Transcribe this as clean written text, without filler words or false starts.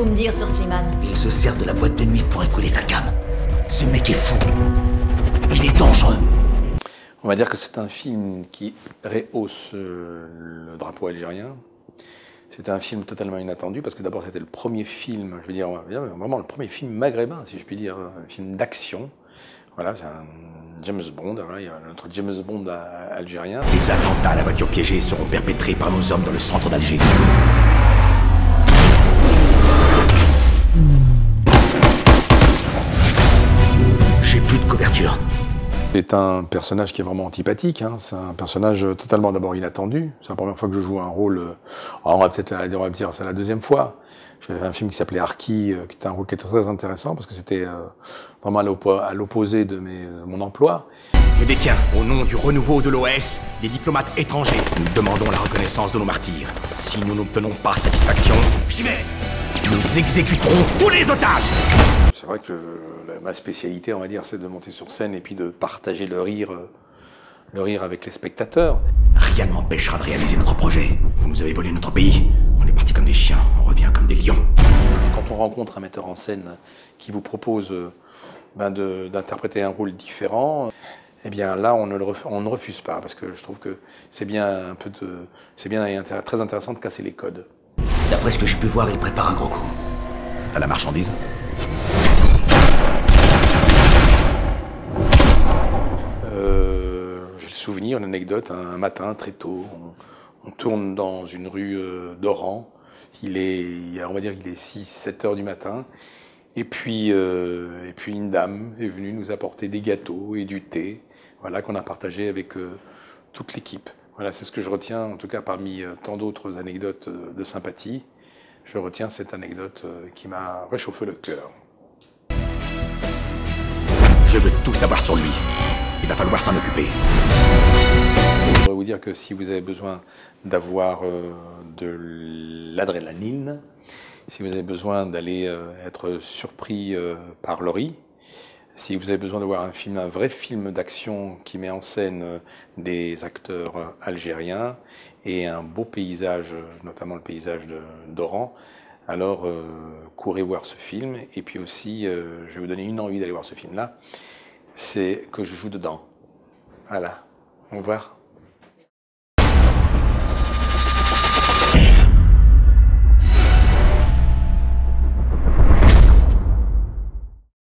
pouvez-vous me dire sur Slimane? Il se sert de la boîte de nuit pour écouler sa cam. Ce mec est fou. Il est dangereux. On va dire que c'est un film qui rehausse le drapeau algérien. C'était un film totalement inattendu parce que d'abord c'était le premier film, je veux dire vraiment le premier film maghrébin, si je puis dire, un film d'action. Voilà, c'est un James Bond, voilà, il y a notre James Bond algérien. Les attentats à la voiture piégée seront perpétrés par nos hommes dans le centre d'Alger. J'ai plus de couverture. C'est un personnage qui est vraiment antipathique, hein. C'est un personnage totalement d'abord inattendu. C'est la première fois que je joue un rôle, on va dire c'est la deuxième fois. J'avais un film qui s'appelait Arki, qui était un rôle qui était très intéressant parce que c'était vraiment à l'opposé de mon emploi. Je détiens, au nom du renouveau de l'OS, des diplomates étrangers. Nous demandons la reconnaissance de nos martyrs. Si nous n'obtenons pas satisfaction, j'y vais. Nous exécuterons tous les otages. C'est vrai que ma spécialité, on va dire, c'est de monter sur scène et puis de partager le rire avec les spectateurs. Rien ne m'empêchera de réaliser notre projet. Vous nous avez volé notre pays. On est partis comme des chiens, on revient comme des lions. Quand on rencontre un metteur en scène qui vous propose d'interpréter un rôle différent, eh bien là, on ne refuse pas, parce que je trouve que c'est bien très intéressant de casser les codes. D'après ce que j'ai pu voir, il prépare un gros coup. À la marchandise. J'ai le souvenir, une anecdote, un matin, très tôt, on tourne dans une rue d'Oran. On va dire, il est 6-7 heures du matin. Et puis une dame est venue nous apporter des gâteaux et du thé, voilà, qu'on a partagé avec toute l'équipe. Voilà, c'est ce que je retiens, en tout cas parmi tant d'autres anecdotes de sympathie. Je retiens cette anecdote qui m'a réchauffé le cœur. Je veux tout savoir sur lui. Il va falloir s'en occuper. Je voudrais vous dire que si vous avez besoin d'avoir de l'adrénaline, si vous avez besoin d'aller être surpris par Laurie, si vous avez besoin de voir un vrai film d'action qui met en scène des acteurs algériens et un beau paysage, notamment le paysage d'Oran, alors courez voir ce film. Et puis aussi, je vais vous donner une envie d'aller voir ce film-là, c'est que je joue dedans. Voilà, au revoir.